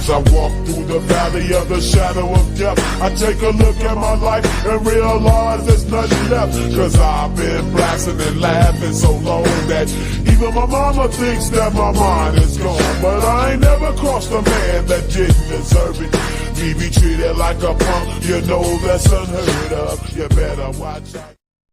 As I walk through the valley of the shadow of death, I take a look at my life and realize there's nothing left. Cause I've been blasting and laughing so long that even my mama thinks that my mind is gone. But I ain't never crossed a man that didn't deserve it. Me be treated like a punk, you know that's unheard of. You better watch out.